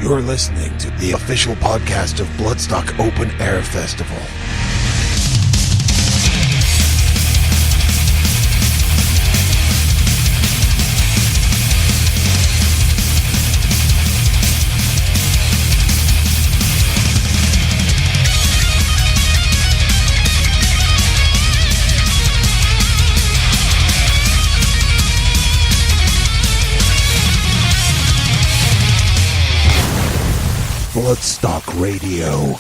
You're listening to the official podcast of Bloodstock Open Air Festival. Bloodstock Radio.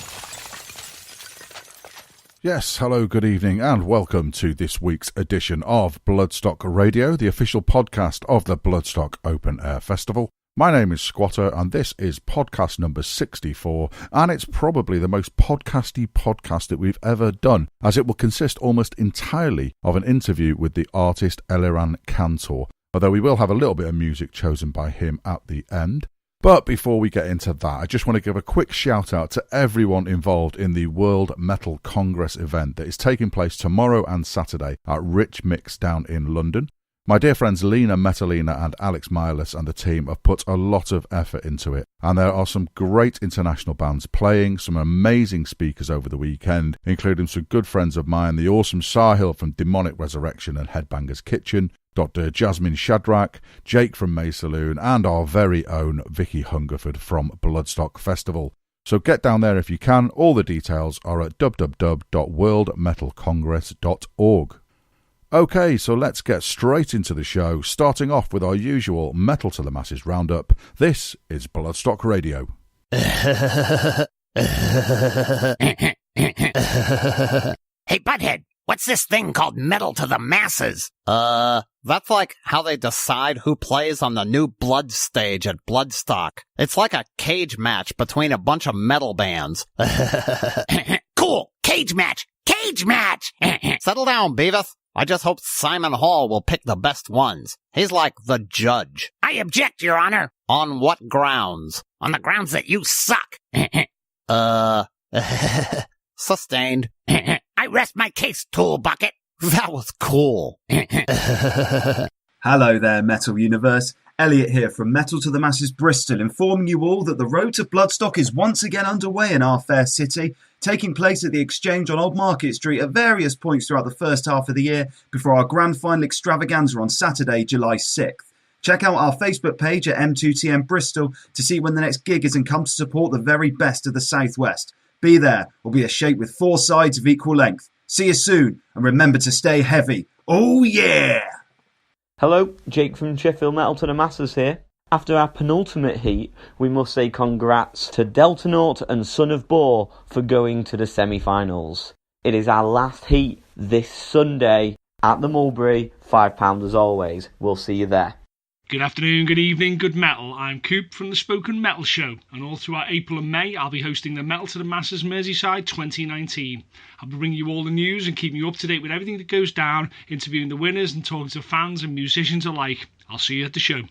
Yes, hello, good evening, and welcome to this week's edition of Bloodstock Radio, the official podcast of the Bloodstock Open Air Festival. My name is Squatter, and this is podcast number 64, and it's probably the most podcasty podcast that we've ever done, as it will consist almost entirely of an interview with the artist Eliran Kantor, although we will have a little bit of music chosen by him at the end. But before we get into that, I just want to give a quick shout out to everyone involved in the World Metal Congress event that is taking place tomorrow and Saturday at Rich Mix down in London. My dear friends Lena Metalina and Alex Miles and the team have put a lot of effort into it, and there are some great international bands playing, some amazing speakers over the weekend, including some good friends of mine, the awesome Sahil from Demonic Resurrection and Headbangers Kitchen, Dr. Jasmine Shadrach, Jake from May Saloon, and our very own Vicky Hungerford from Bloodstock Festival. So get down there if you can. All the details are at www.worldmetalcongress.org. Okay, so let's get straight into the show, starting off with our usual Metal to the Masses roundup. This is Bloodstock Radio. Hey, Butthead, what's this thing called Metal to the Masses? That's like how they decide who plays on the new Blood stage at Bloodstock. It's like a cage match between a bunch of metal bands. Cool! Cage match! Cage match! Settle down, Beavis. I just hope Simon Hall will pick the best ones. He's like the judge. I object, Your Honor. On what grounds? On the grounds that you suck. Sustained. I rest my case, Tool Bucket. That was cool. Hello there, Metal Universe. Elliot here from Metal to the Masses Bristol, informing you all that the road to Bloodstock is once again underway in our fair city, taking place at the Exchange on Old Market Street at various points throughout the first half of the year before our grand final extravaganza on Saturday, July 6th. Check out our Facebook page at M2TM Bristol to see when the next gig is and come to support the very best of the Southwest. Be there or be a shape with four sides of equal length. See you soon, and remember to stay heavy. Oh yeah! Hello, Jake from Sheffield Metal to the Masses here. After our penultimate heat, we must say congrats to Deltanaut and Son of Boar for going to the semi-finals. It is our last heat this Sunday at the Mulberry, £5 as always. We'll see you there. Good afternoon, good evening, good metal. I'm Coop from the Spoken Metal Show, and all throughout April and May I'll be hosting the Metal to the Masses Merseyside 2019. I'll be bringing you all the news and keeping you up to date with everything that goes down, interviewing the winners and talking to fans and musicians alike. I'll see you at the show.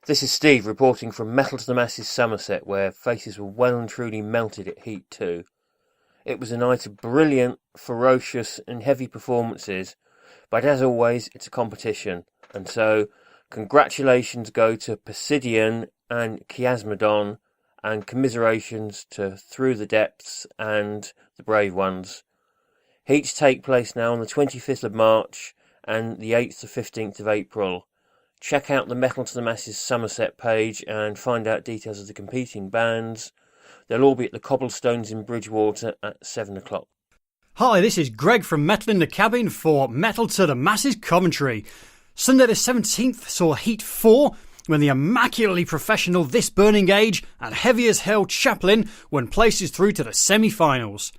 This is Steve reporting from Metal to the Masses Somerset, where faces were well and truly melted at Heat 2. It was a night of brilliant, ferocious and heavy performances, but as always it's a competition, and so congratulations go to Pisidian and Chiasmodon, and commiserations to Through the Depths and the Brave Ones. Heats take place now on the 25th of March and the 8th to 15th of April. Check out the Metal to the Masses Somerset page and find out details of the competing bands. They'll all be at the Cobblestones in Bridgewater at 7 o'clock. Hi, this is Greg from Metal in the Cabin for Metal to the Masses commentary. Sunday the 17th saw Heat 4 when the immaculately professional This Burning Age and Heavy as Hell Chaplin won places through to the semi-finals.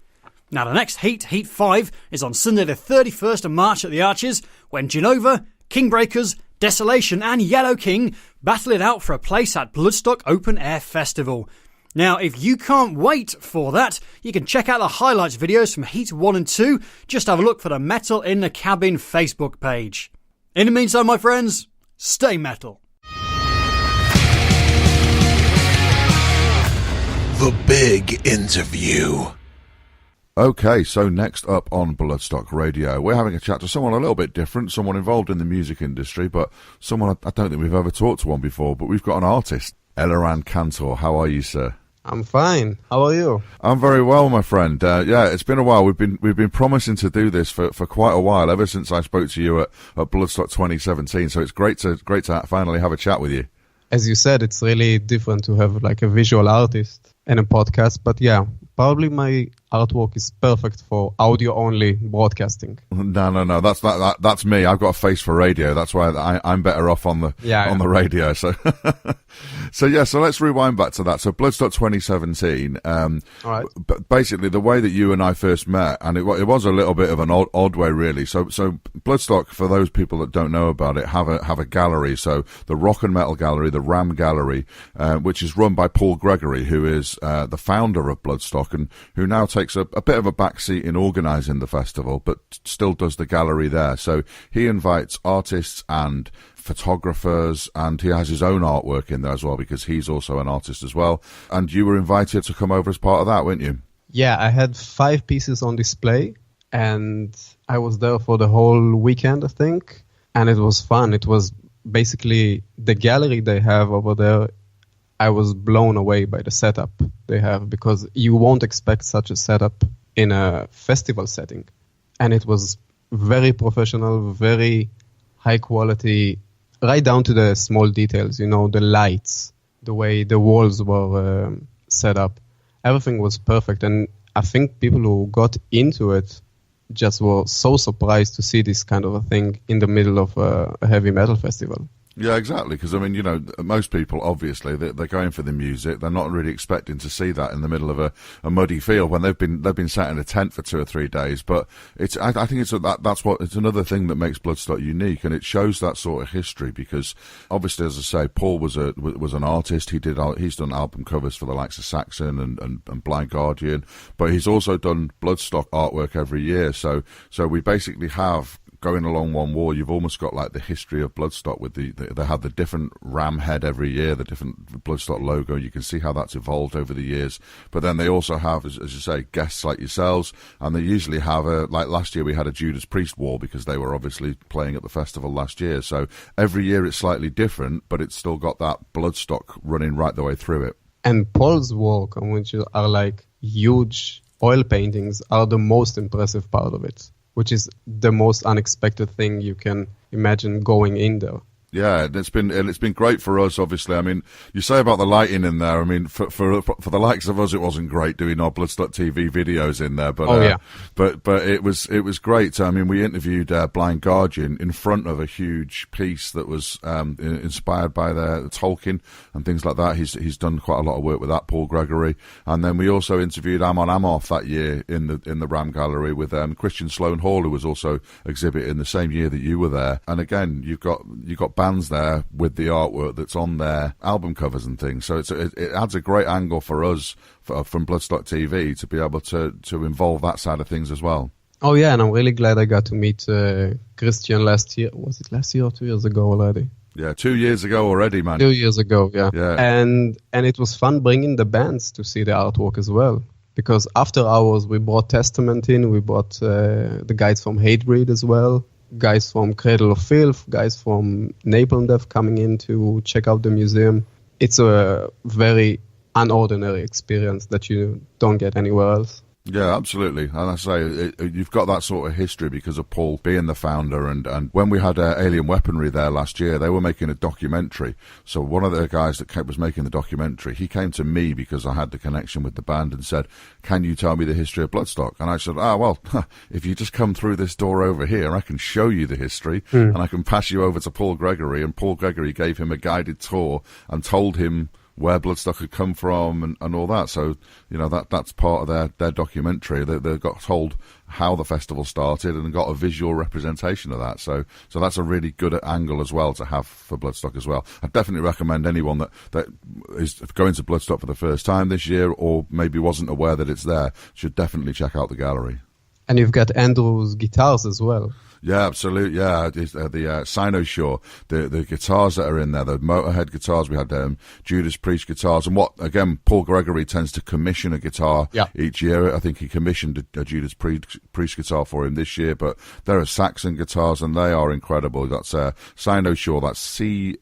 Now the next Heat, Heat 5, is on Sunday the 31st of March at the Arches when Genova, Kingbreakers, Desolation and Yellow King battle it out for a place at Bloodstock Open Air Festival. Now, if you can't wait for that, you can check out the highlights videos from Heat 1 and 2. Just have a look for the Metal in the Cabin Facebook page. In the meantime, my friends, stay metal. The big interview. Okay, so next up on Bloodstock Radio, we're having a chat to someone a little bit different, someone involved in the music industry, but someone I don't think we've ever talked to one before, but we've got an artist, Eliran Kantor. How are you, sir? I'm fine. How are you? I'm very well, my friend. Yeah, it's been a while. We've been promising to do this for quite a while, ever since I spoke to you at Bloodstock 2017. So it's great to finally have a chat with you. As you said, it's really different to have like a visual artist and a podcast. But yeah, probably my artwork is perfect for audio-only broadcasting. No. That's me. I've got a face for radio. That's why I'm better off on the the radio. So, so let's rewind back to that. So, Bloodstock 2017. All right. But basically, the way that you and I first met, and it was a little bit of an odd way, really. So Bloodstock, for those people that don't know about it, have a gallery. So the Rock and Metal Gallery, the Ram Gallery, which is run by Paul Gregory, who is the founder of Bloodstock, and who now takes a bit of a backseat in organising the festival, but still does the gallery there. So he invites artists and photographers, and he has his own artwork in there as well, because he's also an artist as well. And you were invited to come over as part of that, weren't you? Yeah, I had 5 pieces on display, and I was there for the whole weekend, I think, and it was fun. It was basically the gallery they have over there. I was blown away by the setup they have, because you won't expect such a setup in a festival setting. And it was very professional, very high quality, right down to the small details, the lights, the way the walls were set up. Everything was perfect. And I think people who got into it just were so surprised to see this kind of a thing in the middle of a heavy metal festival. Yeah, exactly. Because, I mean, most people, obviously, they're going for the music. They're not really expecting to see that in the middle of a muddy field when they've been sat in a tent for 2 or 3 days. But I think it's another thing that makes Bloodstock unique, and it shows that sort of history. Because obviously, as I say, Paul was an artist. He's done album covers for the likes of Saxon and Blind Guardian, but he's also done Bloodstock artwork every year. So we basically have, going along one wall, you've almost got like the history of Bloodstock with they have the different ram head every year, the different Bloodstock logo. You can see how that's evolved over the years. But then they also have, as you say, guests like yourselves, and they usually have like last year we had a Judas Priest wall because they were obviously playing at the festival last year. So every year it's slightly different, but it's still got that Bloodstock running right the way through it. And Paul's work, which are like huge oil paintings, are the most impressive part of it, which is the most unexpected thing you can imagine going in there. Yeah, it's been great for us, obviously. I mean, you say about the lighting in there. I mean, for the likes of us, it wasn't great doing our Bloodstock TV videos in there. But but it was great. I mean, we interviewed Blind Guardian in front of a huge piece that was inspired by the Tolkien and things like that. He's done quite a lot of work with that, Paul Gregory. And then we also interviewed Amon Amarth that year in the Ram Gallery with Christian Sloan Hall, who was also exhibiting the same year that you were there. And again, you've got bands there with the artwork that's on their album covers and things. So it adds a great angle for us from Bloodstock TV to be able to involve that side of things as well. Oh yeah, and I'm really glad I got to meet Christian last year. Was it last year or 2 years ago already? Yeah, 2 years ago already, man. 2 years ago, yeah. And it was fun bringing the bands to see the artwork as well. Because after hours, we brought Testament in, we brought the guys from Hatebreed as well, guys from Cradle of Filth, guys from Napalm Death coming in to check out the museum. It's a very unordinary experience that you don't get anywhere else. Yeah, absolutely. And I say, you've got that sort of history because of Paul being the founder. And when we had Alien Weaponry there last year, they were making a documentary. So one of the guys that was making the documentary, he came to me because I had the connection with the band and said, "Can you tell me the history of Bloodstock?" And I said, if you just come through this door over here, I can show you the history and I can pass you over to Paul Gregory. And Paul Gregory gave him a guided tour and told him where Bloodstock had come from and all that. So, that's part of their documentary. They got told how the festival started and got a visual representation of that. So that's a really good angle as well to have for Bloodstock as well. I definitely recommend anyone that is going to Bloodstock for the first time this year or maybe wasn't aware that it's there should definitely check out the gallery. And you've got Andrew's guitars as well. Yeah, absolutely. Yeah, the Cynosure, the guitars that are in there, the Motorhead guitars. We had Judas Priest guitars, and Paul Gregory tends to commission a guitar each year. I think he commissioned a Judas Priest guitar for him this year. But there are Saxon guitars, and they are incredible. That's Cynosure. That's Cynosure.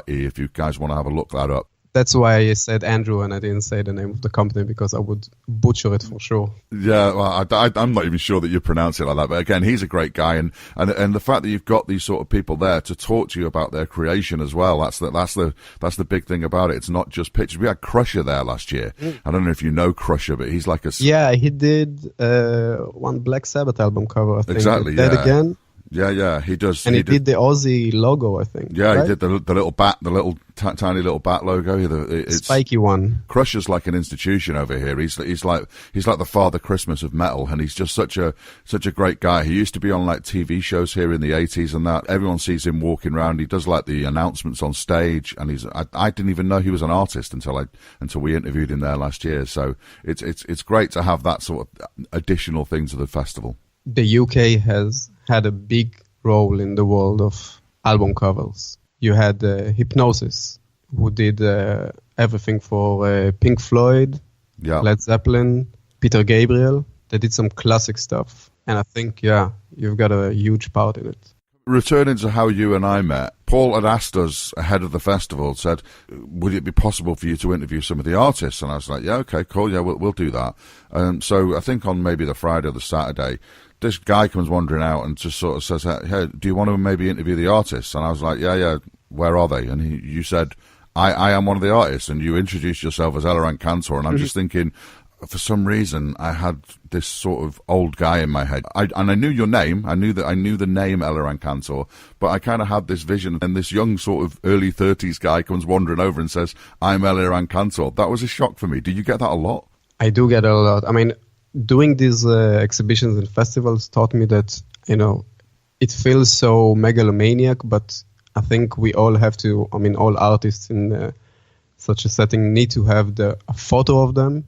If you guys want to have a look that up. That's why I said Andrew and I didn't say the name of the company, because I would butcher it for sure. Yeah, well, I'm not even sure that you pronounce it like that. But again, he's a great guy, and the fact that you've got these sort of people there to talk to you about their creation as well. That's the big thing about it. It's not just pictures. We had Crusher there last year. I don't know if you know Crusher, but he's like a he did one Black Sabbath album cover. I think. Exactly. Dead Again. Yeah, he does. And he did the Aussie logo, I think. Yeah, right? He did the little bat, the little tiny little bat logo. It's spiky one. Crusher's like an institution over here. He's like the Father Christmas of metal, and he's just such a great guy. He used to be on like TV shows here in the 80s and that. Everyone sees him walking around. He does like the announcements on stage, and I didn't even know he was an artist until we interviewed him there last year. So it's great to have that sort of additional thing to the festival. The UK has had a big role in the world of album covers. You had Hypnosis, who did everything for Pink Floyd, Led Zeppelin, Peter Gabriel. They did some classic stuff. And I think, you've got a huge part in it. Returning to how you and I met, Paul had asked us ahead of the festival, said, would it be possible for you to interview some of the artists? And I was like, yeah, okay, cool, yeah, we'll do that. So I think on maybe the Friday or the Saturday, this guy comes wandering out and just sort of says, hey, do you want to maybe interview the artists? And I was like, yeah, where are they? And you said, I am one of the artists, and you introduced yourself as Eliran Kantor, and I'm just thinking, for some reason, I had this sort of old guy in my head. And I knew your name. I knew the name Eliran Kantor, but I kind of had this vision, and this young sort of early 30s guy comes wandering over and says, I'm Eliran Kantor. That was a shock for me. Do you get that a lot? I do get it a lot. I mean, doing these exhibitions and festivals taught me that, it feels so megalomaniac, but I think we all have to, all artists in such a setting need to have a photo of them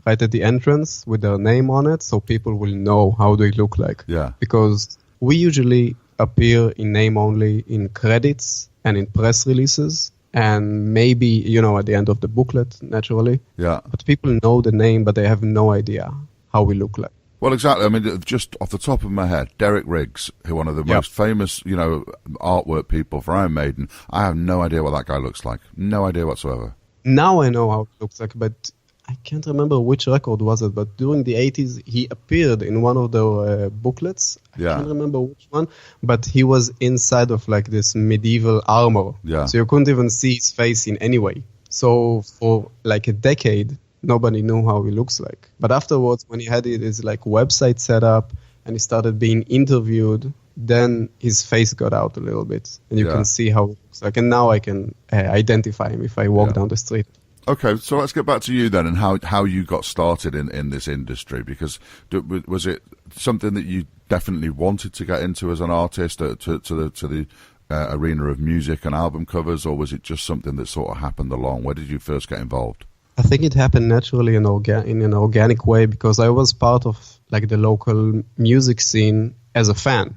right at the entrance with their name on it, so people will know how they look like. Yeah. Because we usually appear in name only in credits and in press releases, and maybe, at the end of the booklet, naturally. Yeah. But people know the name, but they have no idea how we look like. Well, exactly. I mean, just off the top of my head, Derek Riggs, who one of the most famous, artwork people for Iron Maiden, I have no idea what that guy looks like. No idea whatsoever. Now I know how it looks like, but I can't remember which record was it, but during the 80s, he appeared in one of the booklets. Yeah. I can't remember which one, but he was inside of like this medieval armor. Yeah. So you couldn't even see his face in any way. So for like a decade, nobody knew how he looks like. But afterwards, when he had his like website set up and he started being interviewed, then his face got out a little bit, and you can see how it looks like. And now I can identify him if I walk down the street. Okay, so let's get back to you then, and how you got started in this industry. Because was it something that you definitely wanted to get into as an artist, to the arena of music and album covers, or was it just something that sort of happened along? Where did you first get involved? I think it happened naturally in an organic way, because I was part of like the local music scene as a fan.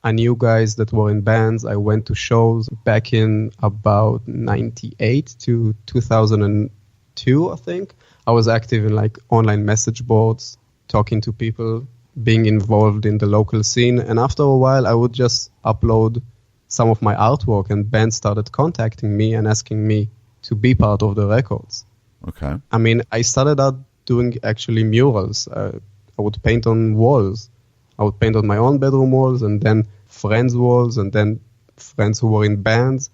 I knew guys that were in bands. I went to shows back in about 98 to 2002, I think. I was active in like online message boards, talking to people, being involved in the local scene. And after a while, I would just upload some of my artwork, and bands started contacting me and asking me to be part of the records. Okay. I mean, I started out doing actually murals. I would paint on walls. I would paint on my own bedroom walls, and then friends' walls, and then friends who were in bands.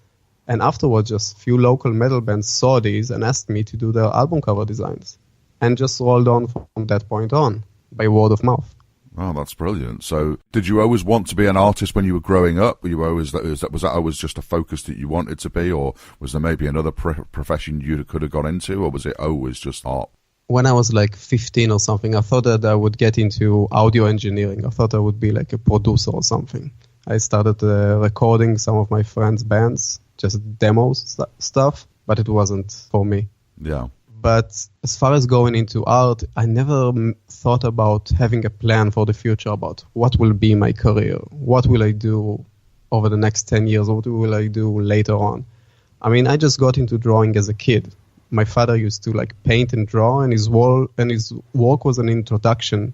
And afterwards, just few local metal bands saw these and asked me to do their album cover designs. And just rolled on from that point on, by word of mouth. Oh, that's brilliant. So did you always want to be an artist when you were growing up? Were you always, was that always just a focus that you wanted to be? Or was there maybe another profession you could have got into? Or was it always just art? When I was like 15 or something, I thought that I would get into audio engineering. I thought I would be like a producer or something. I started recording some of my friends' bands, just demos stuff, but it wasn't for me. Yeah. But as far as going into art, I never thought about having a plan for the future about what will be my career, what will I do over the next 10 years, what will I do later on. I mean, I just got into drawing as a kid. My father used to like paint and draw, and his work was an introduction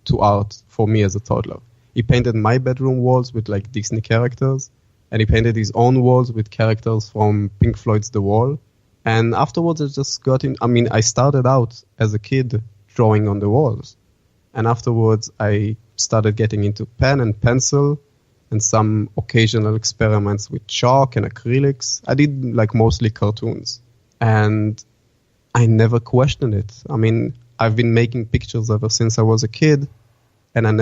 to art for me as a toddler. He painted my bedroom walls with like Disney characters, and he painted his own walls with characters from Pink Floyd's The Wall. And afterwards, I just got in. I mean, I started out as a kid drawing on the walls. And afterwards, I started getting into pen and pencil and some occasional experiments with chalk and acrylics. I did like mostly cartoons. And I never questioned it. I mean, I've been making pictures ever since I was a kid. And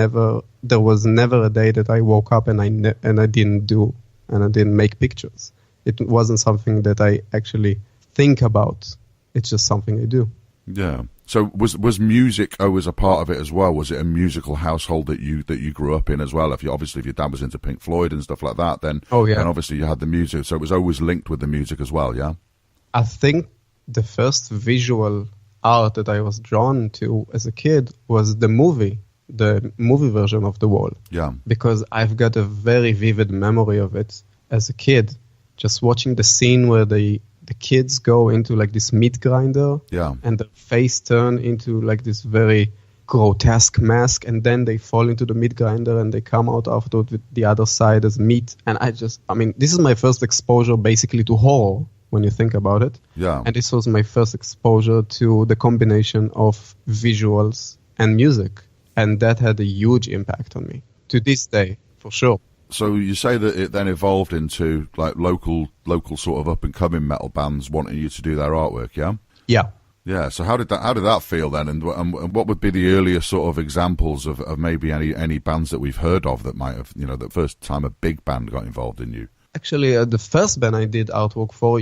there was never a day that I woke up and I didn't make pictures. It wasn't something that I actually think about. It's just something I do. Yeah. So was music always a part of it as well? Was it a musical household that you grew up in as well? If your dad was into Pink Floyd and stuff like that, then then obviously you had the music. So it was always linked with the music as well, yeah? I think the first visual art that I was drawn to as a kid was the movie version of The Wall. Yeah. Because I've got a very vivid memory of it as a kid, just watching the scene where the kids go into like this meat grinder, and the face turn into like this very grotesque mask, and then they fall into the meat grinder and they come out afterward with the other side as meat. And this is my first exposure basically to horror when you think about it. Yeah. And this was my first exposure to the combination of visuals and music. And that had a huge impact on me to this day, for sure. So you say that it then evolved into like local sort of up and coming metal bands wanting you to do their artwork, yeah? Yeah. Yeah. So how did that feel then? And what would be the earliest sort of examples of maybe any bands that we've heard of that might have, the first time a big band got involved in you? Actually, the first band I did artwork for,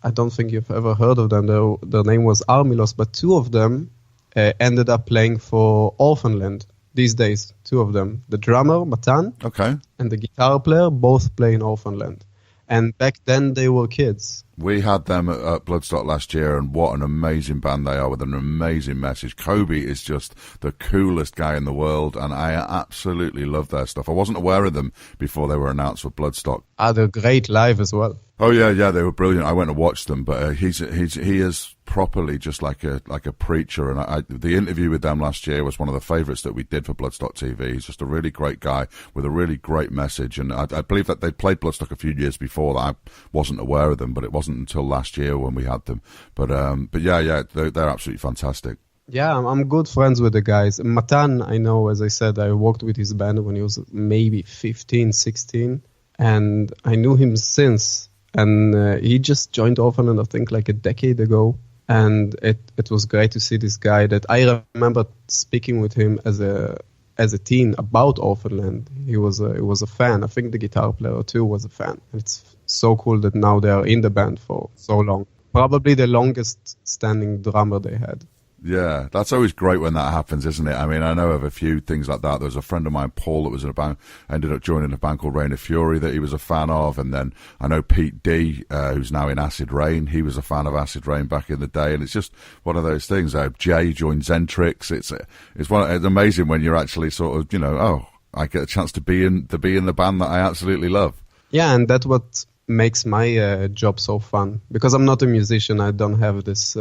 I don't think you've ever heard of them. Their name was Armilos, but two of them ended up playing for Orphanland. These days, two of them. The drummer, Matan, and the guitar player both play in Orphanland. And back then, they were kids. We had them at Bloodstock last year, and what an amazing band they are with an amazing message. Kobe is just the coolest guy in the world, and I absolutely love their stuff. I wasn't aware of them before they were announced for Bloodstock. They're great live as well. Oh yeah, they were brilliant. I went and watched them, but he is properly just like a preacher. And the interview with them last year was one of the favourites that we did for Bloodstock TV. He's just a really great guy with a really great message. And I believe that they played Bloodstock a few years before that. I wasn't aware of them, but it wasn't until last year when we had them. But yeah, they're absolutely fantastic. Yeah, I'm good friends with the guys. Matan, I know, as I said, I worked with his band when he was maybe 15, 16, and I knew him since. And he just joined Orphanland, I think, like a decade ago. And it was great to see this guy that I remember speaking with him as a teen about Orphanland. He was a fan. I think the guitar player too was a fan. And it's so cool that now they are in the band for so long. Probably the longest standing drummer they had. Yeah, that's always great when that happens, isn't it? I mean, I know of a few things like that. There was a friend of mine, Paul, that was in a band, ended up joining a band called Rain of Fury that he was a fan of. And then I know Pete D, who's now in Acid Rain. He was a fan of Acid Rain back in the day. And it's just one of those things. Jay joined Zentrix. It's amazing when you're actually sort of, I get a chance to be in the band that I absolutely love. Yeah, and that's what makes my job so fun. Because I'm not a musician. I don't have this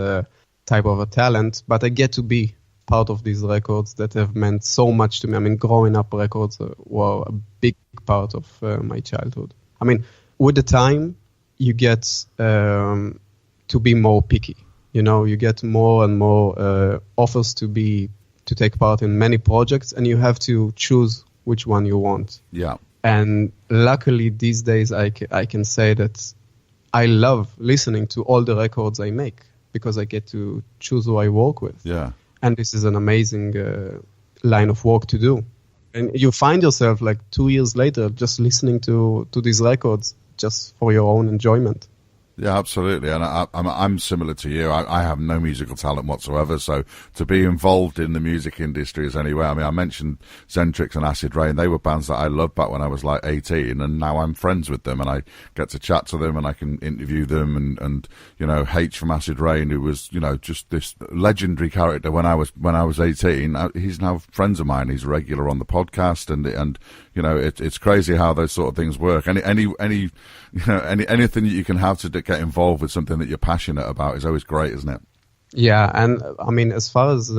type of a talent, but I get to be part of these records that have meant so much to me. I mean, growing up, records were a big part of my childhood. I mean, with the time, you get to be more picky. You get more and more offers to take part in many projects, and you have to choose which one you want. Yeah. And luckily, these days, I can say that I love listening to all the records I make, because I get to choose who I work with. Yeah. And this is an amazing line of work to do. And you find yourself like 2 years later just listening to these records just for your own enjoyment. Yeah, absolutely. And I'm similar to you. I have no musical talent whatsoever. So to be involved in the music industry is anyway. I mean, I mentioned Zentrix and Acid Rain. They were bands that I loved back when I was like 18, and now I'm friends with them and I get to chat to them and I can interview them. And H from Acid Rain, who was, just this legendary character when I was 18, he's now friends of mine. He's regular on the podcast and it's crazy how those sort of things work. Anything that you can have to get involved with something that you're passionate about is always great, isn't it? Yeah, and I mean, as far as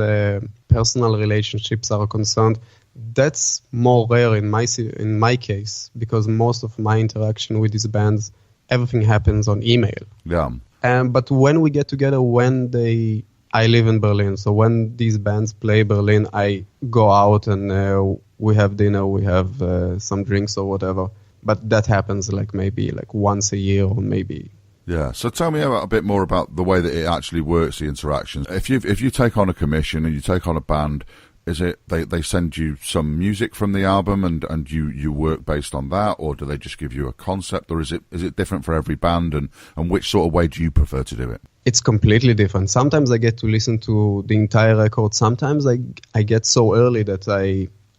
personal relationships are concerned, that's more rare in my case, because most of my interaction with these bands, everything happens on email. Yeah. But when we get together, I live in Berlin, so when these bands play Berlin, I go out and we have dinner, we have some drinks or whatever. But that happens maybe once a year or maybe. Yeah, so tell me a bit more about the way that it actually works, the interactions. If you take on a commission and you take on a band, is it they send you some music from the album and you work based on that, or do they just give you a concept, or is it different for every band, and which sort of way do you prefer to do it? It's completely different. Sometimes I get to listen to the entire record. Sometimes I get so early that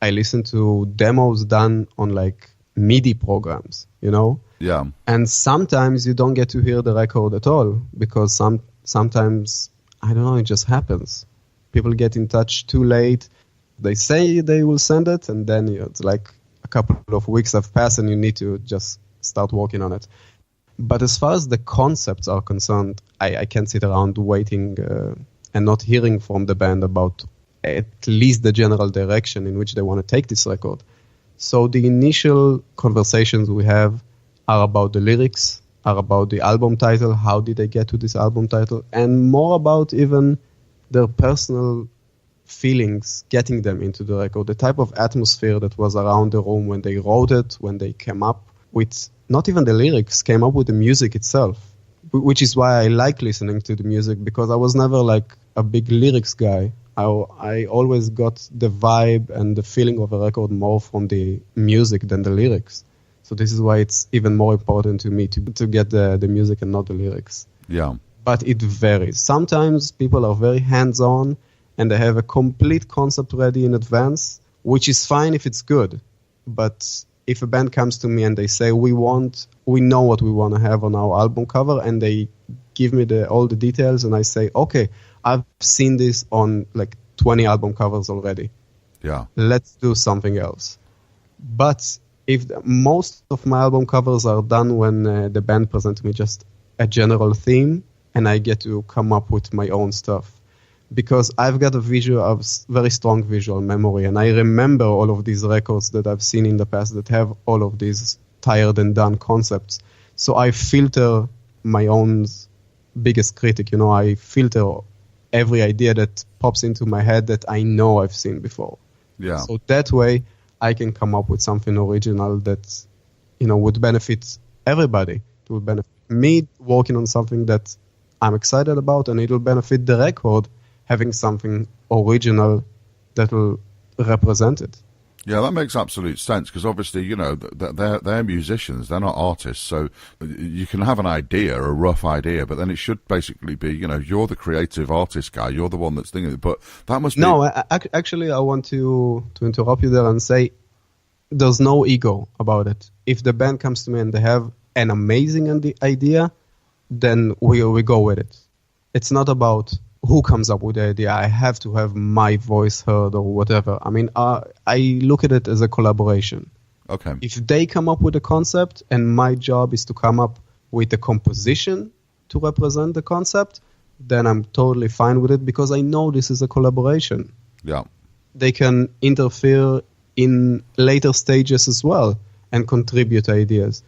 I listen to demos done on MIDI programs, Yeah. And sometimes you don't get to hear the record at all because sometimes, I don't know, it just happens. People get in touch too late. They say they will send it, and then it's a couple of weeks have passed and you need to just start working on it. But as far as the concepts are concerned, I can't sit around waiting and not hearing from the band about at least the general direction in which they want to take this record. So the initial conversations we have are about the lyrics, are about the album title, how did they get to this album title, and more about even their personal feelings getting them into the record, the type of atmosphere that was around the room when they wrote it, when they came up with, not even the lyrics, came up with the music itself, which is why I like listening to the music, because I was never a big lyrics guy. I always got the vibe and the feeling of a record more from the music than the lyrics. So this is why it's even more important to me to get the music and not the lyrics. Yeah. But it varies. Sometimes people are very hands-on and they have a complete concept ready in advance, which is fine if it's good. But if a band comes to me and they say, we know what we want to have on our album cover, and they give me all the details, and I say, okay, I've seen this on 20 album covers already. Yeah. Let's do something else. But if most of my album covers are done when the band presents me just a general theme, and I get to come up with my own stuff. Because I've got a very strong visual memory, and I remember all of these records that I've seen in the past that have all of these tired and done concepts. So I filter my own biggest critic. I filter every idea that pops into my head that I know I've seen before. Yeah. So that way I can come up with something original that, would benefit everybody. It would benefit me working on something that I'm excited about, and it will benefit the record having something original that will represent it. Yeah, that makes absolute sense, because obviously, they're musicians, they're not artists, so you can have an idea, a rough idea, but then it should basically be, you're the creative artist guy, you're the one that's thinking it, but that must be... No, actually, I want to interrupt you there and say there's no ego about it. If the band comes to me and they have an amazing idea, then we go with it. It's not about who comes up with the idea. I have to have my voice heard or whatever. I mean, I look at it as a collaboration. Okay. If they come up with a concept and my job is to come up with a composition to represent the concept, then I'm totally fine with it, because I know this is a collaboration. Yeah. They can interfere in later stages as well and contribute ideas.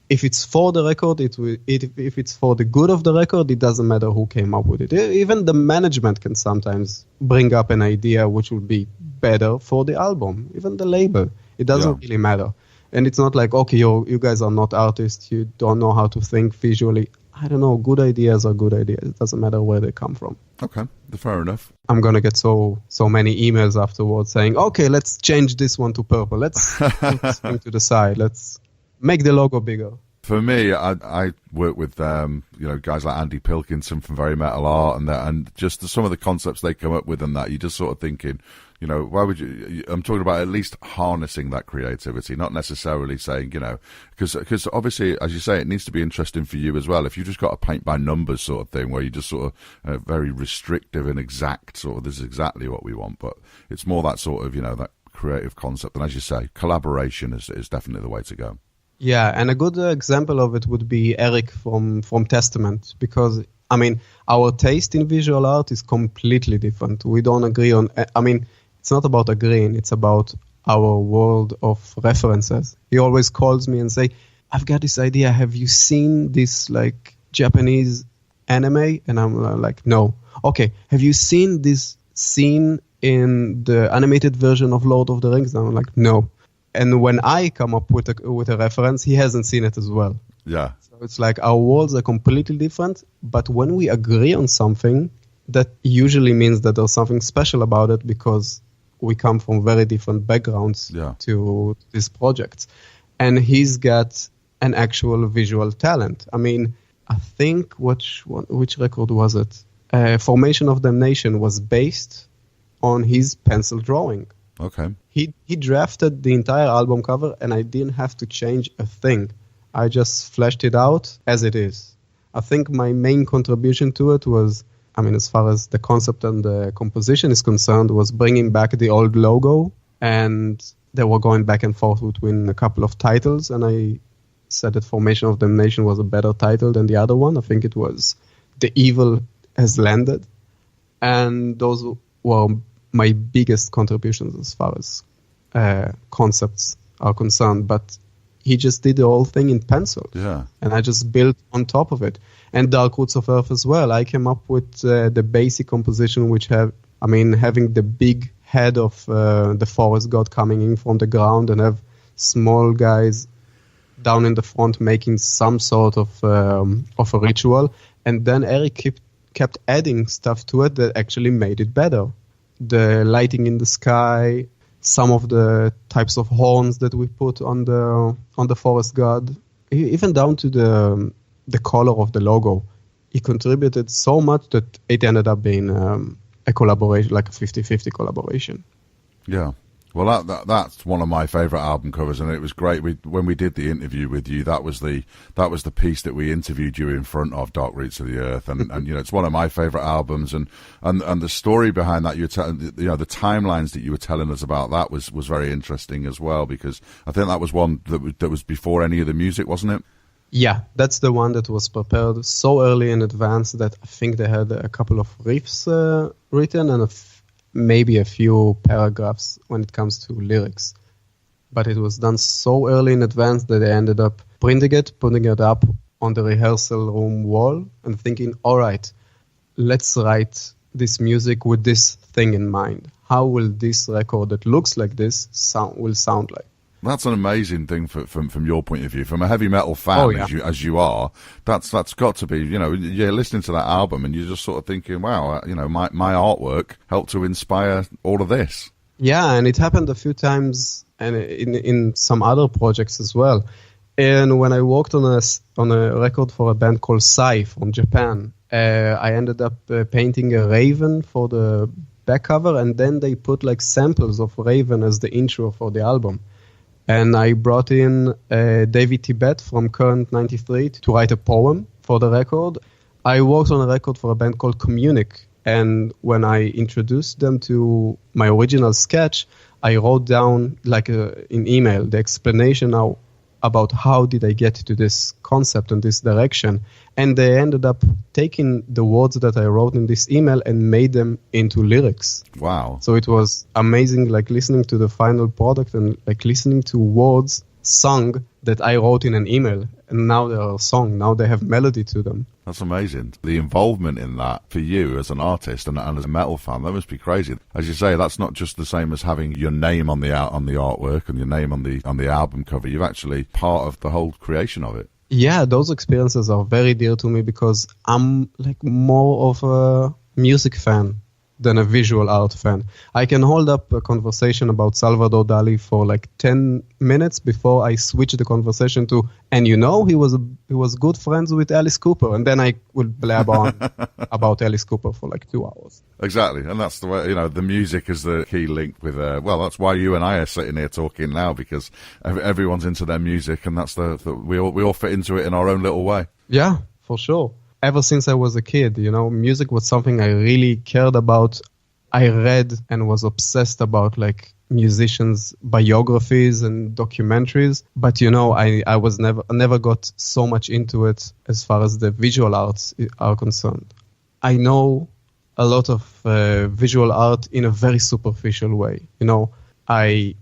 If it's for the record, if it's for the good of the record, it doesn't matter who came up with it. Even the management can sometimes bring up an idea which will be better for the album, even the label. It doesn't really matter. And it's not like, okay, you guys are not artists, you don't know how to think visually. I don't know, good ideas are good ideas. It doesn't matter where they come from. Okay, fair enough. I'm going to get so many emails afterwards saying, okay, let's change this one to purple. Let's put this thing to the side. Let's make the logo bigger. For me, I work with guys like Andy Pilkinson from Very Metal Art, and just some of the concepts they come up with, and that you're just sort of thinking, why would you? I'm talking about at least harnessing that creativity, not necessarily saying, because obviously, as you say, it needs to be interesting for you as well. If you've just got a paint by numbers sort of thing, where you just sort of very restrictive and exact, sort of, this is exactly what we want, but it's more that sort of that creative concept, and as you say, collaboration is definitely the way to go. Yeah, and a good example of it would be Eric from Testament, because, I mean, our taste in visual art is completely different. We don't agree on, it's not about agreeing, it's about our world of references. He always calls me and say, I've got this idea, have you seen this, Japanese anime? And I'm like, no. Okay, have you seen this scene in the animated version of Lord of the Rings? And I'm like, no. And when I come up with a reference, he hasn't seen it as well. Yeah. So it's like our worlds are completely different, but when we agree on something, that usually means that there's something special about it because we come from very different backgrounds to these projects. And he's got an actual visual talent. I mean, I think which record was it? Formation of Damnation was based on his pencil drawing. Okay. He drafted the entire album cover, and I didn't have to change a thing. I just fleshed it out as it is. I think my main contribution to it was, I mean, as far as the concept and the composition is concerned, was bringing back the old logo, and they were going back and forth between a couple of titles, and I said that Formation of Damnation was a better title than the other one. I think it was The Evil Has Landed, and those were my biggest contributions as far as concepts are concerned. But he just did the whole thing in pencil, and I just built on top of it. And Dark Roots of Earth as well. I came up with the basic composition, having the big head of the forest god coming in from the ground, and have small guys down in the front making some sort of a ritual. And then Eric kept adding stuff to it that actually made it better. The lighting in the sky, some of the types of horns that we put on the forest god, even down to the color of the logo. He contributed so much that it ended up being a collaboration, like a 50-50 collaboration. Yeah. Well, that's one of my favourite album covers, and it was great. When we did the interview with you, that was the piece that we interviewed you in front of, Dark Roots of the Earth, and it's one of my favourite albums, and the story behind that, the timelines that you were telling us about that was very interesting as well, because I think that was one that was before any of the music, wasn't it? Yeah, that's the one that was prepared so early in advance that I think they had a couple of riffs written and maybe a few paragraphs when it comes to lyrics. But it was done so early in advance that they ended up putting it up on the rehearsal room wall and thinking, all right, let's write this music with this thing in mind. How will this record that looks like this sound like? That's an amazing thing from your point of view. From a heavy metal fan as you are, that's got to be, you're listening to that album and you're just sort of thinking, wow, my artwork helped to inspire all of this. Yeah, and it happened a few times and in some other projects as well. And when I worked on a record for a band called Psy from Japan, I ended up painting a raven for the back cover, and then they put like samples of Raven as the intro for the album. And I brought in David Tibet from Current 93 to write a poem for the record. I worked on a record for a band called Communic, and when I introduced them to my original sketch, I wrote down in email the explanation about how did I get to this concept and this direction. And they ended up taking the words that I wrote in this email and made them into lyrics. Wow. So it was amazing, listening to the final product and listening to words sung that I wrote in an email. And now they are sung. Now they have melody to them. That's amazing. The involvement in that for you as an artist and as a metal fan, that must be crazy. As you say, that's not just the same as having your name on the artwork and your name on the album cover. You're actually part of the whole creation of it. Yeah, those experiences are very dear to me because I'm more of a music fan than a visual art fan. I can hold up a conversation about Salvador Dali for 10 minutes before I switch the conversation to, and he was good friends with Alice Cooper, and then I would blab on about Alice Cooper for 2 hours. Exactly, and that's the way, the music is the key link with, that's why you and I are sitting here talking now, because everyone's into their music, and that's we all fit into it in our own little way. Yeah, for sure. Ever since I was a kid, music was something I really cared about. I read and was obsessed about musicians' biographies and documentaries. But I was never got so much into it as far as the visual arts are concerned. I know a lot of visual art in a very superficial way. I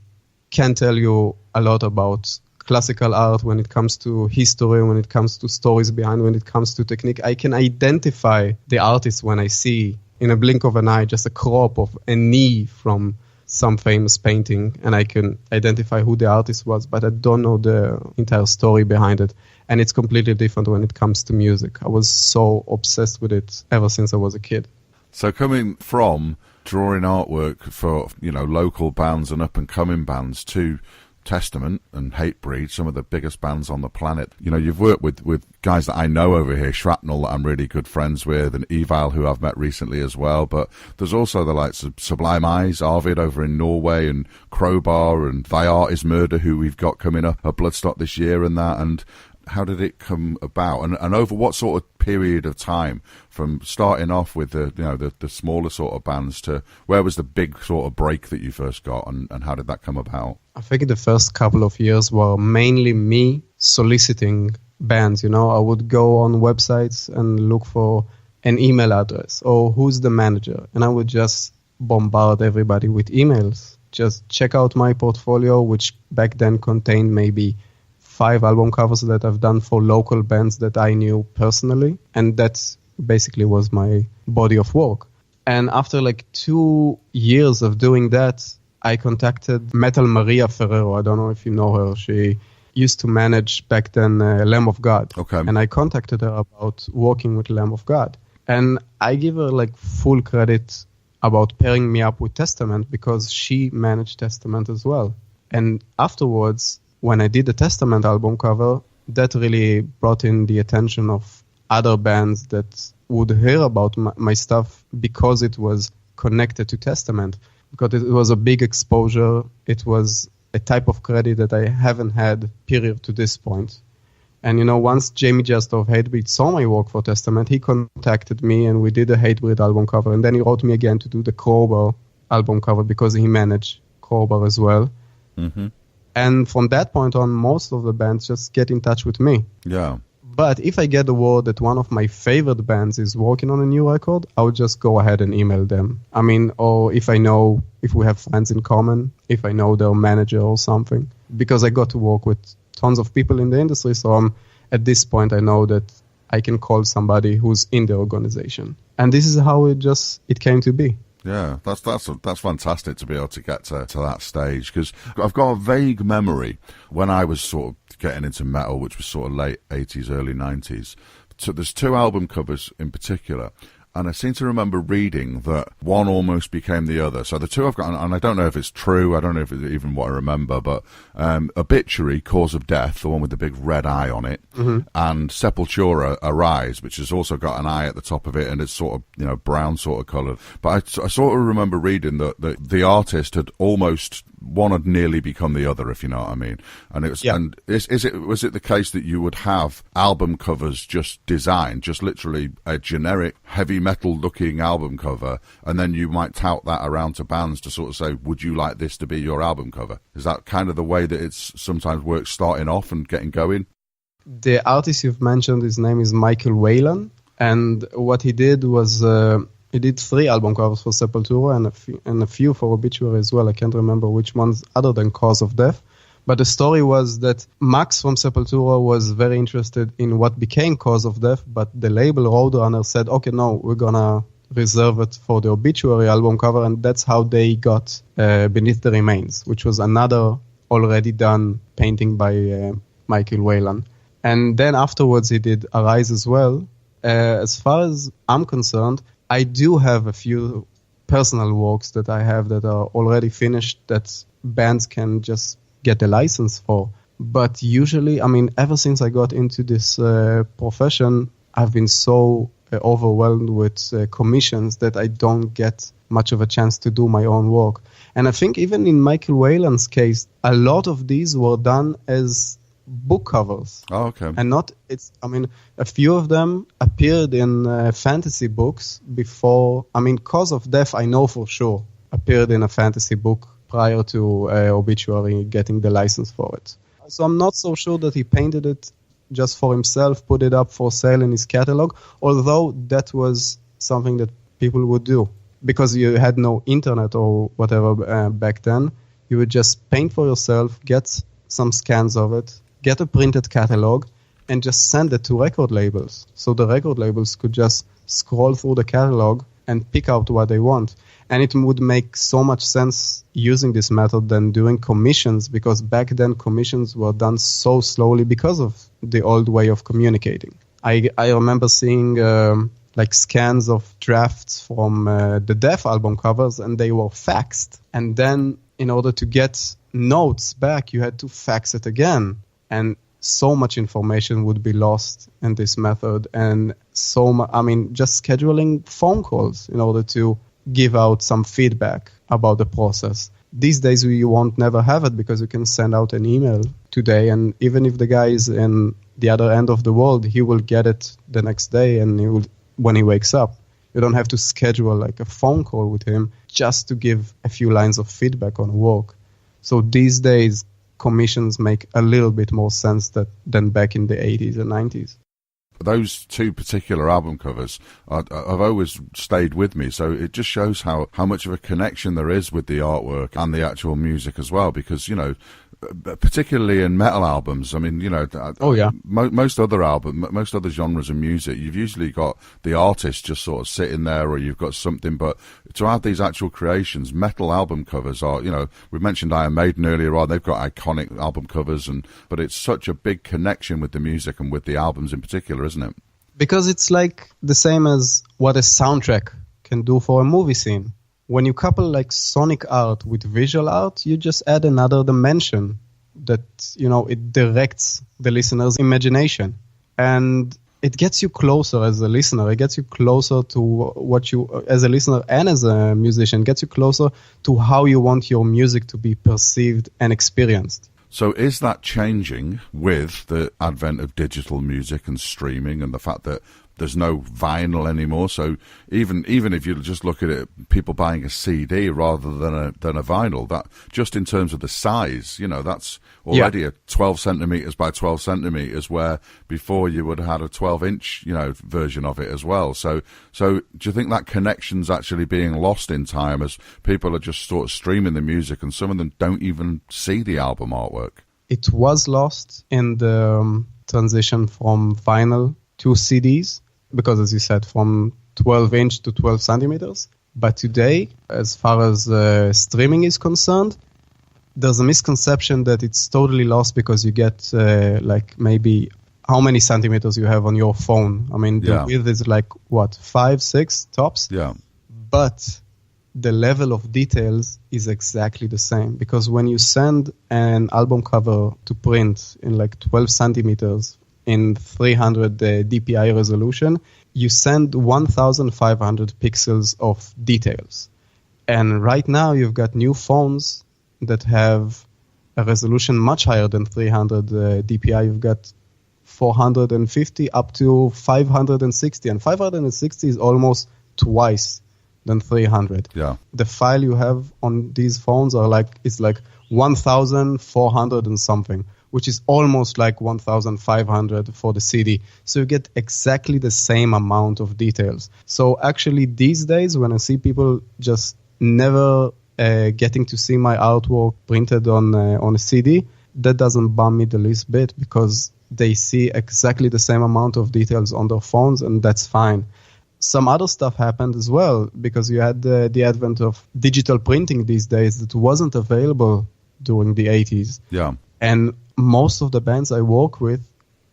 can tell you a lot about classical art, when it comes to history, when it comes to stories behind, when it comes to technique. I can identify the artist when I see, in a blink of an eye, just a crop of a knee from some famous painting, and I can identify who the artist was, but I don't know the entire story behind it. And it's completely different when it comes to music. I was so obsessed with it ever since I was a kid. So coming from drawing artwork for, local bands and up-and-coming bands to Testament and Hatebreed, some of the biggest bands on the planet. You've worked with guys that I know over here, Shrapnel, that I'm really good friends with, and Evil, who I've met recently as well. But there's also the likes of Sublime Eyes, Arvid over in Norway, and Crowbar, and Thy Art Is Murder, who we've got coming up at Bloodstock this year, and that. And how did it come about, and over what sort of period of time, from starting off with the smaller sort of bands to where was the big sort of break that you first got, and how did that come about? I think the first couple of years were mainly me soliciting bands. I would go on websites and look for an email address or who's the manager, and I would just bombard everybody with emails. Just check out my portfolio, which back then contained maybe 5 album covers that I've done for local bands that I knew personally, and that basically was my body of work. And after 2 years of doing that, I contacted Metal Maria Ferrero. I don't know if you know her. She used to manage back then Lamb of God. Okay. And I contacted her about working with Lamb of God. And I give her full credit about pairing me up with Testament, because she managed Testament as well. And afterwards, when I did the Testament album cover, that really brought in the attention of other bands that would hear about my stuff because it was connected to Testament, because it was a big exposure. It was a type of credit that I haven't had period to this point. And, once Jamie Just of Hatebreed saw my work for Testament, he contacted me and we did a Hatebreed album cover. And then he wrote me again to do the Crowbar album cover because he managed Crowbar as well. Mm-hmm. And from that point on, most of the bands just get in touch with me. Yeah. But if I get the word that one of my favorite bands is working on a new record, I would just go ahead and email them. Or if we have friends in common, if I know their manager or something. Because I got to work with tons of people in the industry, so at this point I know that I can call somebody who's in the organization. And this is how it came to be. Yeah, that's fantastic to be able to get to that stage, because I've got a vague memory when I was sort of getting into metal, which was sort of late 80s, early 90s. So there's 2 album covers in particular, and I seem to remember reading that one almost became the other. So the 2 I've got, and I don't know if it's true, I don't know if it's even what I remember, but Obituary, Cause of Death, the one with the big red eye on it, mm-hmm. and Sepultura, Arise, which has also got an eye at the top of it, and it's sort of, brown sort of coloured. But I sort of remember reading that the artist had almost, one had nearly become the other, if you know what I mean. And it was, yeah. And was it the case that you would have album covers just designed, just literally a generic heavy metal looking album cover, and then you might tout that around to bands to sort of say, would you like this to be your album cover? Is that kind of the way that it's sometimes works starting off and getting going? The artist you've mentioned, his name is Michael Whelan, and what he did was he did 3 album covers for Sepultura and a few for Obituary as well. I can't remember which ones other than Cause of Death. But the story was that Max from Sepultura was very interested in what became Cause of Death, but the label Roadrunner said, okay, no, we're going to reserve it for the Obituary album cover, and that's how they got Beneath the Remains, which was another already done painting by Michael Whelan. And then afterwards he did Arise as well. As far as I'm concerned, I do have a few personal works that I have that are already finished that bands can just get a license for. But usually, ever since I got into this profession, I've been so overwhelmed with commissions that I don't get much of a chance to do my own work. And I think even in Michael Whelan's case, a lot of these were done as book covers. Oh, okay. And a few of them appeared in fantasy books before. Cause of Death, I know for sure, appeared in a fantasy book prior to Obituary getting the license for it. So I'm not so sure that he painted it just for himself, put it up for sale in his catalog, although that was something that people would do. Because you had no internet or whatever back then, you would just paint for yourself, get some scans of it, get a printed catalog, and just send it to record labels. So the record labels could just scroll through the catalog and pick out what they want. And it would make so much sense using this method than doing commissions, because back then commissions were done so slowly because of the old way of communicating. I remember seeing like scans of drafts from the Death album covers, and they were faxed. And then in order to get notes back, you had to fax it again. And so much information would be lost in this method. And just scheduling phone calls in order to give out some feedback about the process. These days, you won't never have it because you can send out an email today, and even if the guy is in the other end of the world, he will get it the next day, and when he wakes up. You don't have to schedule like a phone call with him just to give a few lines of feedback on work. So these days, commissions make a little bit more sense than back in the 80s and 90s. Those two particular album covers have always stayed with me, so it just shows how much of a connection there is with the artwork and the actual music as well, because, you know, particularly in metal albums, I mean, you know, most other genres of music, you've usually got the artist just sort of sitting there, or you've got something, but to have these actual creations, metal album covers are, you know, we mentioned Iron Maiden earlier on, they've got iconic album covers, but it's such a big connection with the music and with the albums in particular, isn't it? Because it's like the same as what a soundtrack can do for a movie scene. When you couple like sonic art with visual art, you just add another dimension that, you know, it directs the listener's imagination. And it gets you closer as a listener. It gets you closer to what you, as a listener and as a musician, gets you closer to how you want your music to be perceived and experienced. So is that changing with the advent of digital music and streaming and the fact that there's no vinyl anymore? So even if you just look at it, people buying a CD rather than a vinyl, that just in terms of the size, you know, that's already a 12 centimeters by 12 centimeters, where before you would have had a 12-inch, you know, version of it as well. So do you think that connection's actually being lost in time as people are just sort of streaming the music and some of them don't even see the album artwork? It was lost in the transition from vinyl to CDs, because as you said, from 12-inch to 12 centimeters. But today, as far as streaming is concerned, there's a misconception that it's totally lost because you get like maybe how many centimeters you have on your phone. I mean, the width is like, 5, 6 tops? Yeah. But the level of details is exactly the same, because when you send an album cover to print in like 12 centimeters in 300 dpi resolution, you send 1,500 pixels of details. And right now you've got new phones that have a resolution much higher than 300 dpi. You've got 450 up to 560, and 560 is almost twice than 300. Yeah. The file you have on these phones is like 1,400 and something, which is almost like 1,500 for the CD. So you get exactly the same amount of details. So actually these days, when I see people just never getting to see my artwork printed on a CD, that doesn't bum me the least bit, because they see exactly the same amount of details on their phones, and that's fine. Some other stuff happened as well, because you had the advent of digital printing these days that wasn't available during the 80s. Yeah. And most of the bands I work with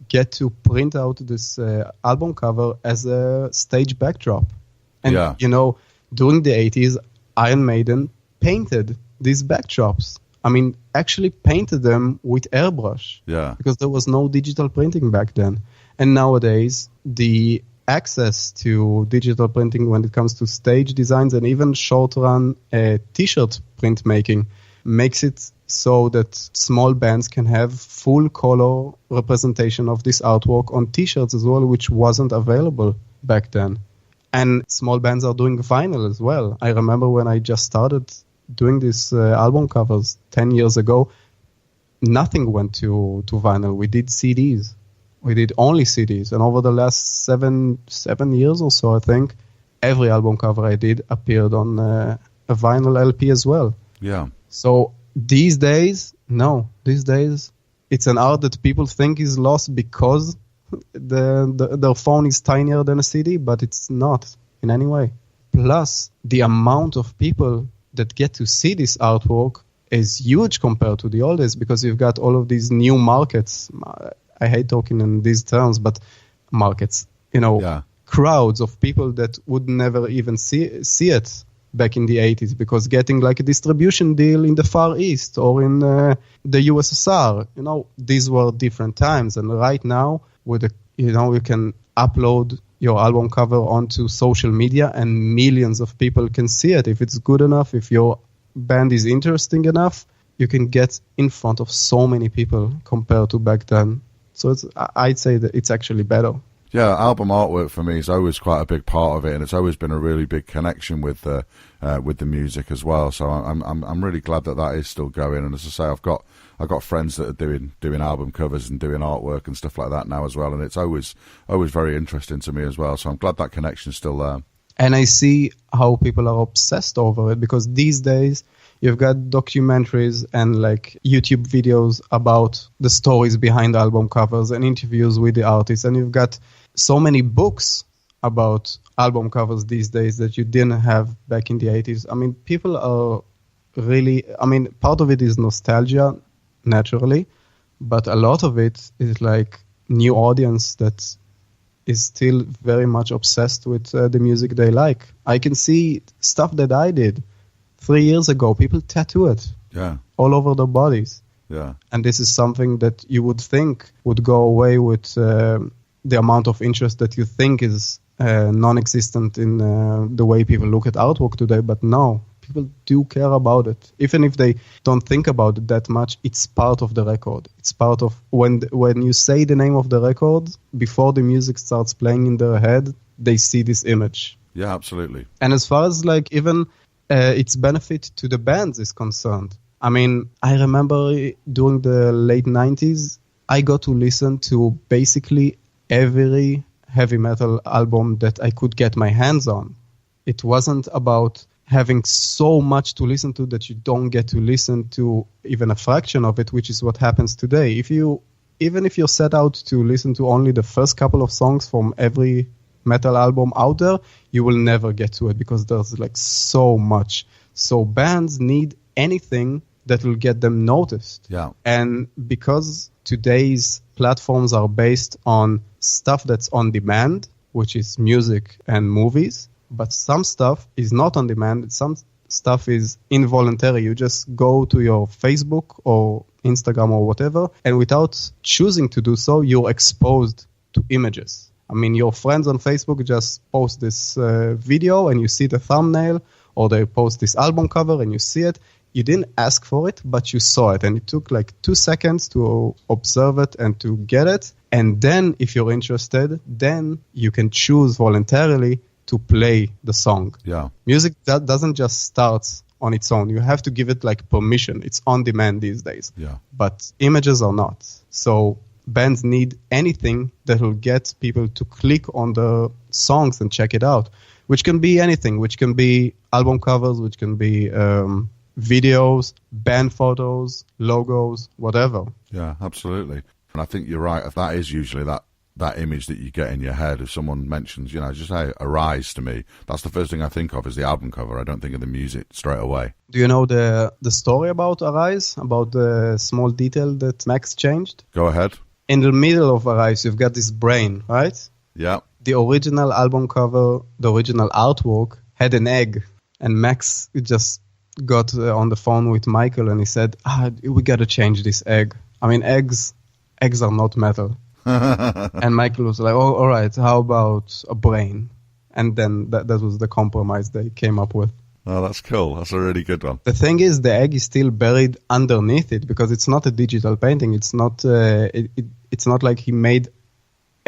get to print out this album cover as a stage backdrop. And, you know, during the 80s, Iron Maiden painted these backdrops. I mean, actually painted them with airbrush. Yeah. Because there was no digital printing back then. And nowadays, the access to digital printing when it comes to stage designs and even short-run T-shirt printmaking makes it so that small bands can have full color representation of this artwork on T-shirts as well, which wasn't available back then. And small bands are doing vinyl as well. I remember when I just started doing these album covers 10 years ago, nothing went to vinyl. We did CDs. We did only CDs. And over the last seven years or so, I think, every album cover I did appeared on a vinyl LP as well. Yeah. So these days, No, these days it's an art that people think is lost because their phone is tinier than a CD, but it's not in any way. Plus, the amount of people that get to see this artwork is huge compared to the old days, because you've got all of these new markets. I hate talking in these terms, but markets, crowds of people that would never even see it back in the 80s, because getting like a distribution deal in the Far East or in the USSR, these were different times. And right now, with you can upload your album cover onto social media and millions of people can see it. If it's good enough, if your band is interesting enough, you can get in front of so many people compared to back then. So I'd say that it's actually better. Yeah, album artwork for me is always quite a big part of it, and it's always been a really big connection with the music as well. So I'm really glad that is still going. And as I say, I've got friends that are doing album covers and doing artwork and stuff like that now as well, and it's always very interesting to me as well. So I'm glad that connection's still there. And I see how people are obsessed over it, because these days you've got documentaries and like YouTube videos about the stories behind album covers and interviews with the artists, and you've got so many books about album covers these days that you didn't have back in the 80s. I mean, people are really, part of it is nostalgia, naturally, but a lot of it is like new audience that is still very much obsessed with the music they like. I can see stuff that I did 3 years ago. People tattoo it all over their bodies. Yeah. And this is something that you would think would go away with the amount of interest that you think is non-existent in the way people look at artwork today. But no, people do care about it. Even if they don't think about it that much, it's part of the record. It's part of when you say the name of the record, before the music starts playing in their head, they see this image. Yeah, absolutely. And as far as like even its benefit to the bands is concerned, I remember during the late 90s, I got to listen to basically every heavy metal album that I could get my hands on. It wasn't about having so much to listen to that you don't get to listen to even a fraction of it, which is what happens today. Even if you're set out to listen to only the first couple of songs from every metal album out there, you will never get to it because there's like so much. So bands need anything that will get them noticed. Yeah. And because today's platforms are based on stuff that's on demand, which is music and movies, but some stuff is not on demand. Some stuff is involuntary. You just go to your Facebook or Instagram or whatever, and without choosing to do so, you're exposed to images. Your friends on Facebook just post this video and you see the thumbnail, or they post this album cover and you see it. You didn't ask for it, but you saw it, and it took like 2 seconds to observe it and to get it. And then if you're interested, then you can choose voluntarily to play the song. Yeah. Music that doesn't just start on its own. You have to give it like permission. It's on demand these days. Yeah. But images are not. So bands need anything that will get people to click on the songs and check it out, which can be anything, which can be album covers, which can be videos, band photos, logos, whatever. Yeah, absolutely. And I think you're right. If that is usually that image that you get in your head, if someone mentions, just say Arise to me, that's the first thing I think of is the album cover. I don't think of the music straight away. Do you know the story about Arise, about the small detail that Max changed? Go ahead. In the middle of Arise, you've got this brain, right? Yeah. The original album cover, the original artwork, had an egg. And Max just got on the phone with Michael and he said, we got to change this egg. Eggs are not metal. And Michael was like, oh, all right, how about a brain? And then that was the compromise they came up with. Oh, that's cool. That's a really good one. The thing is, the egg is still buried underneath it because it's not a digital painting. It's not. It's not like he made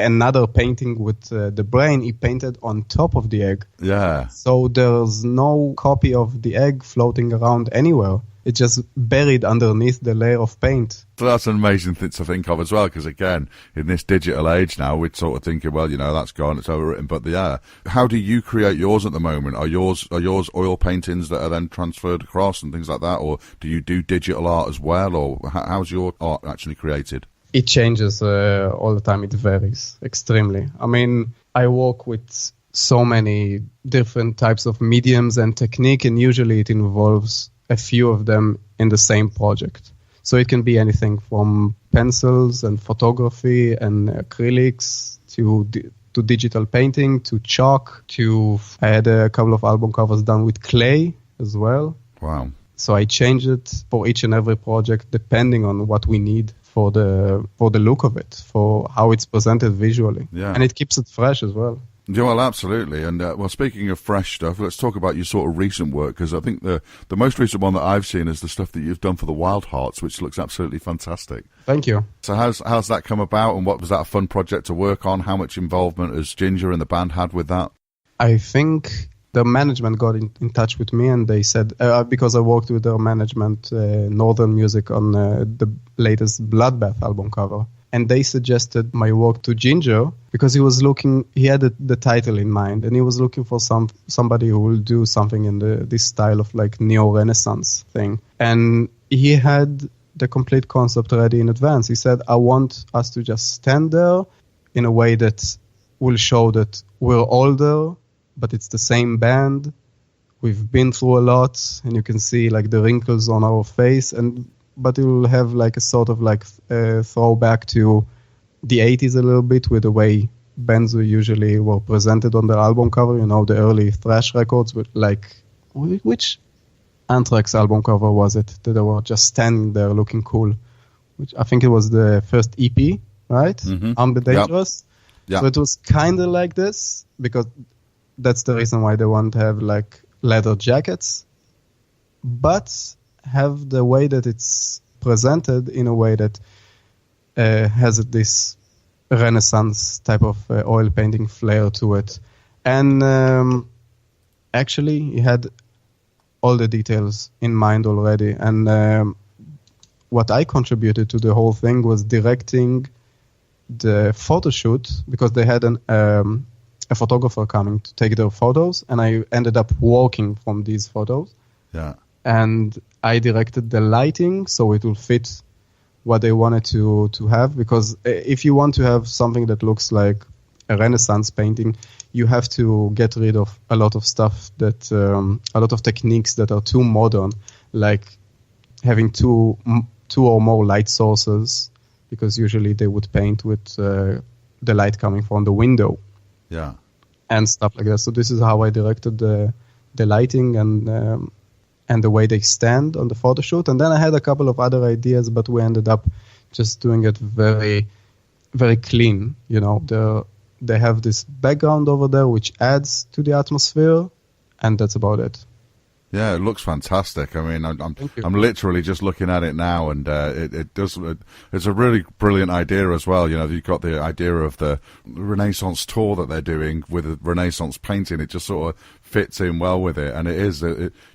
another painting with the brain he painted on top of the egg. Yeah. So there's no copy of the egg floating around anywhere. It's just buried underneath the layer of paint. So that's an amazing thing to think of as well, because again, in this digital age now, we're sort of thinking, well, that's gone, it's overwritten. But how do you create yours at the moment? Are yours oil paintings that are then transferred across and things like that, or do you do digital art as well, or how's your art actually created? It changes all the time. It varies extremely. I mean, I work with so many different types of mediums and technique, and usually it involves a few of them in the same project. So it can be anything from pencils and photography and acrylics to digital painting to chalk to I had a couple of album covers done with clay as well. Wow. So I change it for each and every project depending on what we need for the look of it, for how it's presented visually. Yeah. And it keeps it fresh as well. Yeah, well, absolutely. And, speaking of fresh stuff, let's talk about your sort of recent work, because I think the most recent one that I've seen is the stuff that you've done for the Wild Hearts, which looks absolutely fantastic. Thank you. So how's that come about, and what was that a fun project to work on? How much involvement has Ginger and the band had with that? I think the management got in touch with me, and they said, because I worked with their management, Northern Music, on the latest Bloodbath album cover. And they suggested my work to Ginger because he had the title in mind, and he was looking for somebody who will do something in this style of like neo-Renaissance thing. And he had the complete concept ready in advance. He said, I want us to just stand there in a way that will show that we're older, but it's the same band. We've been through a lot, and you can see like the wrinkles on our face, but it will have like a sort of like throwback to the 80s a little bit with the way bands usually were presented on their album cover, the early thrash records with like, which Anthrax album cover was it? That they were just standing there looking cool. Which I think it was the first EP, right? Mm-hmm. Armed and Dangerous. Yep. So it was kind of like this, because that's the reason why they want to have like leather jackets, but have the way that it's presented in a way that has this Renaissance type of oil painting flair to it. And actually, he had all the details in mind already. And what I contributed to the whole thing was directing the photo shoot, because they had a photographer coming to take their photos, and I ended up walking from these photos. Yeah. And I directed the lighting so it will fit what they wanted to have, because if you want to have something that looks like a Renaissance painting, you have to get rid of a lot of stuff a lot of techniques that are too modern, like having two or more light sources, because usually they would paint with the light coming from the window. Yeah. And stuff like that. So this is how I directed the lighting and the way they stand on the photo shoot. And then I had a couple of other ideas, but we ended up just doing it very, very clean. They have this background over there which adds to the atmosphere, and that's about it. Yeah, it looks fantastic. I mean, I'm literally just looking at it now, and it does. It's a really brilliant idea as well. You've got the idea of the Renaissance tour that they're doing with a Renaissance painting. It just sort of fits in well with it, and it is.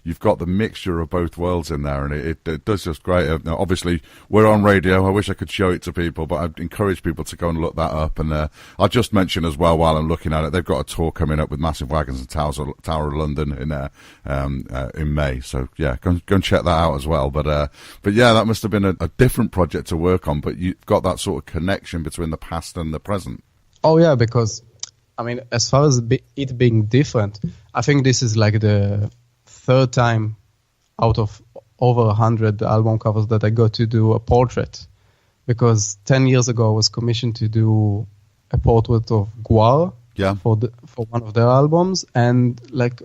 You've got the mixture of both worlds in there, and it does just great. Now, obviously, we're on radio. I wish I could show it to people, but I'd encourage people to go and look that up. And I'll just mention as well, while I'm looking at it, they've got a tour coming up with Massive Wagons and Tower of London in May. So yeah, go and check that out as well. But yeah, that must have been a different project to work on. But you've got that sort of connection between the past and the present. Oh yeah, because I mean, as far as it being different, I think this is like the third time out of over 100 album covers that I got to do a portrait. Because 10 years ago I was commissioned to do a portrait of Guar for one of their albums, and like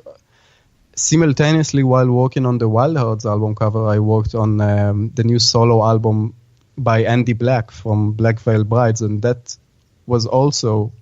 simultaneously while working on the Wild Hearts album cover, I worked on the new solo album by Andy Black from Black Veil Brides, and that was also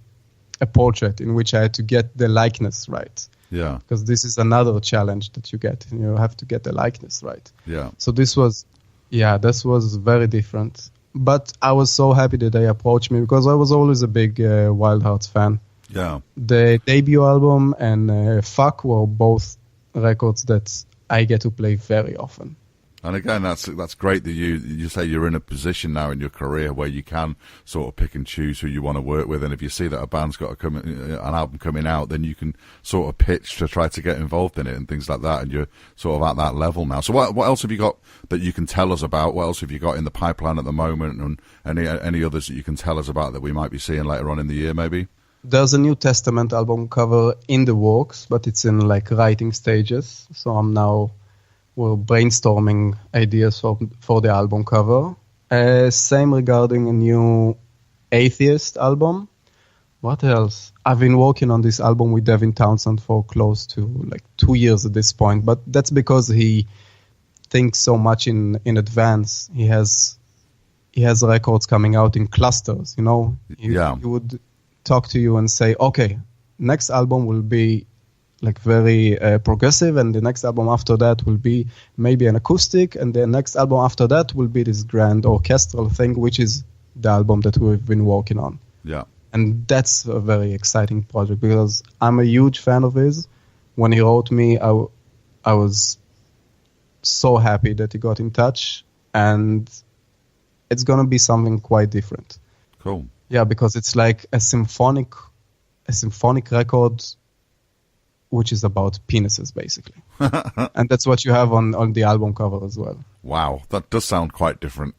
a portrait in which I had to get the likeness right. Yeah. Because this is another challenge that you get. You have to get the likeness right. Yeah. So this was very different. But I was so happy that they approached me because I was always a big Wild Hearts fan. Yeah. The debut album and Fuck were both records that I get to play very often. And again, that's great that you say you're in a position now in your career where you can sort of pick and choose who you want to work with, and if you see that a band's got an album coming out, then you can sort of pitch to try to get involved in it and things like that, and you're sort of at that level now. So what else have you got that you can tell us about? What else have you got in the pipeline at the moment, and any others that you can tell us about that we might be seeing later on in the year, maybe? There's a New Testament album cover in the works, but it's in like writing stages. So we're brainstorming ideas for the album cover. Same regarding a new Atheist album. What else? I've been working on this album with Devin Townsend for close to like 2 years at this point, but that's because he thinks so much in advance. He has records coming out in clusters, you know? He would talk to you and say, okay, next album will be like very progressive, and the next album after that will be maybe an acoustic, and the next album after that will be this grand orchestral thing, which is the album that we've been working on. Yeah. And that's a very exciting project because I'm a huge fan of his. When he wrote me, I was so happy that he got in touch, and it's going to be something quite different. Cool. Yeah, because it's like a symphonic record which is about penises, basically. And that's what you have on the album cover as well. Wow, that does sound quite different.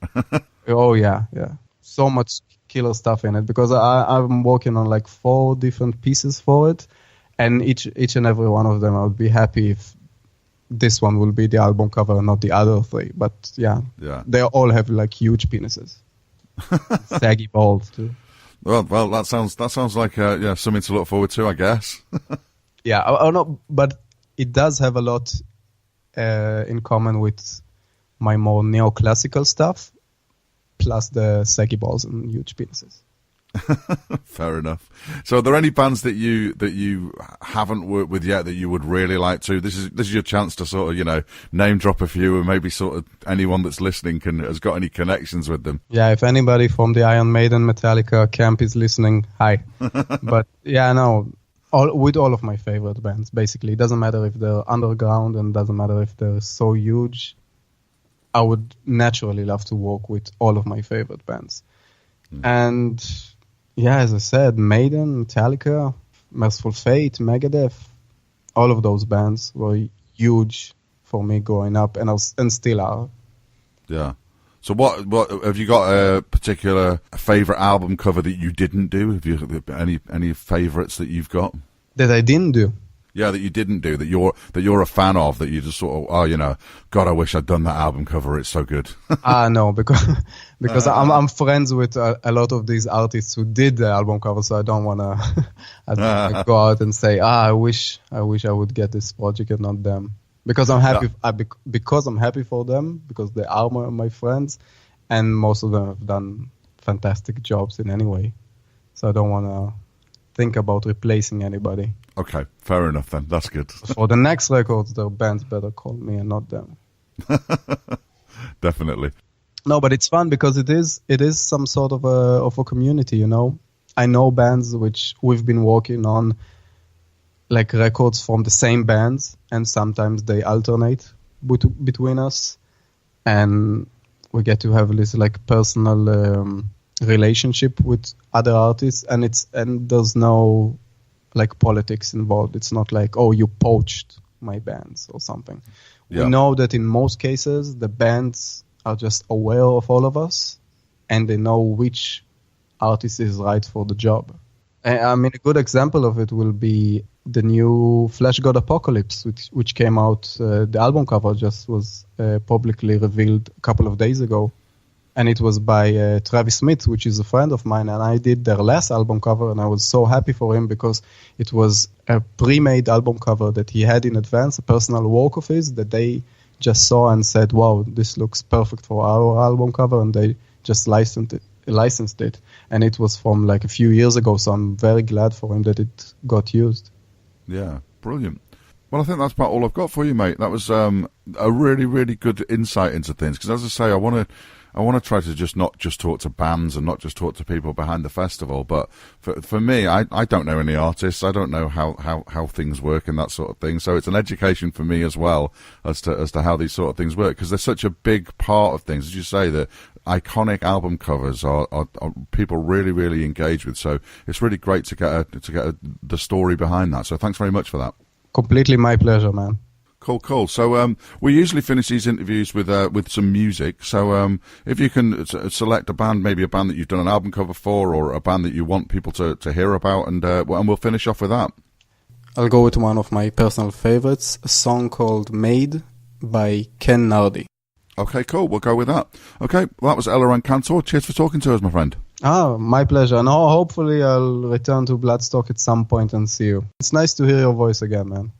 Oh, yeah. So much killer stuff in it, because I'm working on like 4 different pieces for it, and each and every one of them I would be happy if this one will be the album cover and not the other 3. But yeah. They all have like huge penises. Saggy balls, too. Well, that sounds like something to look forward to, I guess. Yeah, I know, but it does have a lot in common with my more neoclassical stuff, plus the saggy balls and huge penises. Fair enough. So, are there any bands that you haven't worked with yet that you would really like to? This is your chance to sort of name drop a few, and maybe sort of anyone that's listening has got any connections with them. Yeah, if anybody from the Iron Maiden, Metallica camp is listening, hi. But yeah, no. With all of my favorite bands, basically. It doesn't matter if they're underground, and doesn't matter if they're so huge. I would naturally love to work with all of my favorite bands. And yeah, as I said, Maiden, Metallica, Merciful Fate, Megadeth, all of those bands were huge for me growing up, and still are. Yeah. So what have you got a particular favorite album cover that you didn't do? Have you any favorites that you've got that I didn't do? Yeah, that you didn't do, that you're a fan of, that you just sort of God, I wish I'd done that album cover. It's so good. No, because I'm friends with a lot of these artists who did the album cover, so I don't want to go out and say I wish I would get this project and not them. Because I'm happy, because I'm happy for them, because they are my friends, and most of them have done fantastic jobs in any way. So I don't want to think about replacing anybody. Okay, fair enough then. That's good. For the next records, the bands better call me and not them. Definitely. No, but it's fun because it is some sort of a community, you know. I know bands which we've been working on, like records from the same bands, and sometimes they alternate between us, and we get to have this like personal relationship with other artists, and there's no like politics involved. It's not like, oh, you poached my bands or something. Yeah. We know that in most cases the bands are just aware of all of us, and they know which artist is right for the job. I mean, a good example of it will be the new Flash God Apocalypse, which came out. The album cover just was publicly revealed a couple of days ago, and it was by Travis Smith, which is a friend of mine, and I did their last album cover, and I was so happy for him because it was a pre-made album cover that he had in advance, a personal work of his that they just saw and said, wow, this looks perfect for our album cover, and they just licensed it, and it was from like a few years ago, so I'm very glad for him that it got used. Yeah, brilliant. Well, I think that's about all I've got for you, mate. That was a really, really good insight into things. Because as I say, I want to try to not just talk to bands and not just talk to people behind the festival. But for me, I don't know any artists. I don't know how things work and that sort of thing. So it's an education for me as well as to how these sort of things work. Because they're such a big part of things. As you say, the iconic album covers are people really, really engage with. So it's really great to get the story behind that. So thanks very much for that. Completely my pleasure, man. Cool. So we usually finish these interviews with some music. So if you can select a band, maybe a band that you've done an album cover for, or a band that you want people to hear about, and we'll finish off with that. I'll go with one of my personal favorites, a song called Made by Ken Nardi. Okay, cool. We'll go with that. Okay, well, that was Ella Cantor. Cheers for talking to us, my friend. My pleasure. And hopefully I'll return to Bloodstock at some point and see you. It's nice to hear your voice again, man.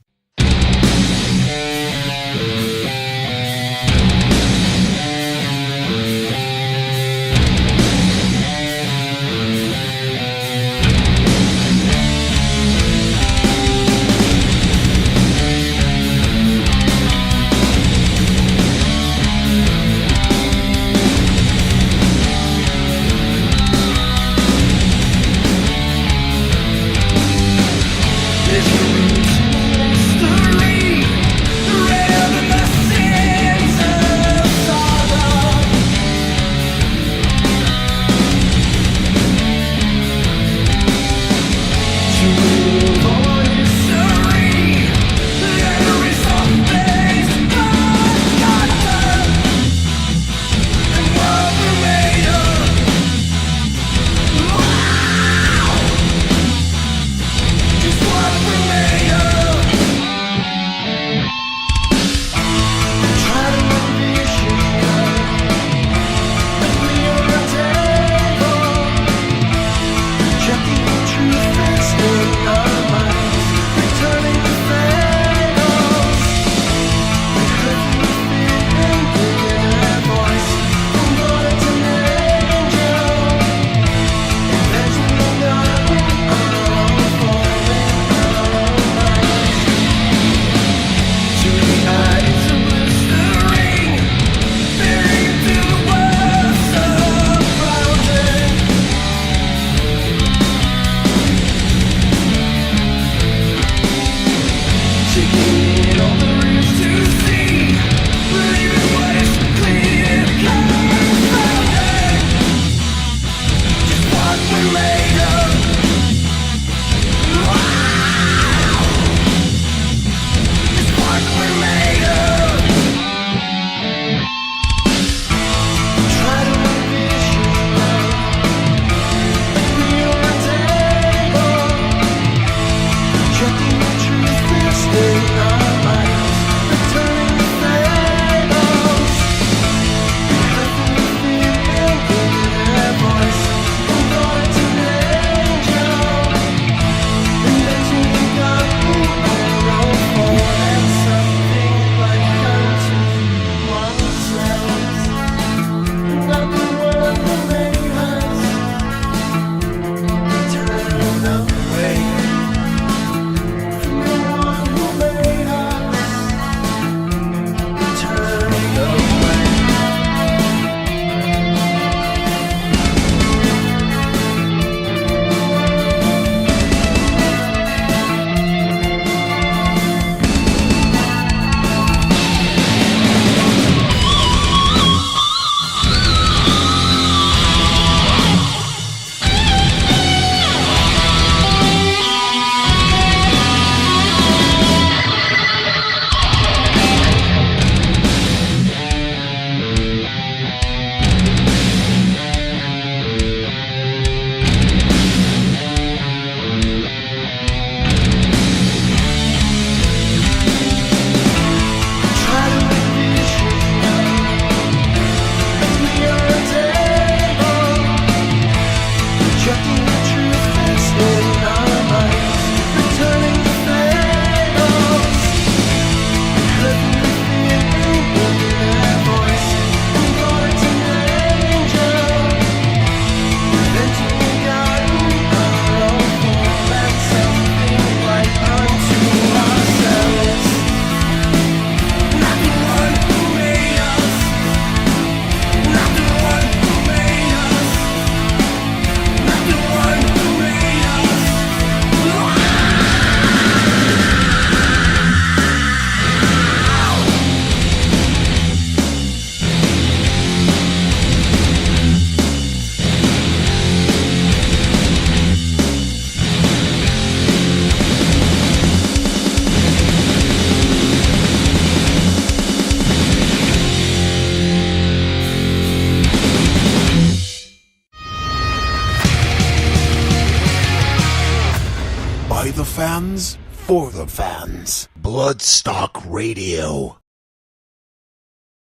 By the fans, for the fans. Bloodstock Radio.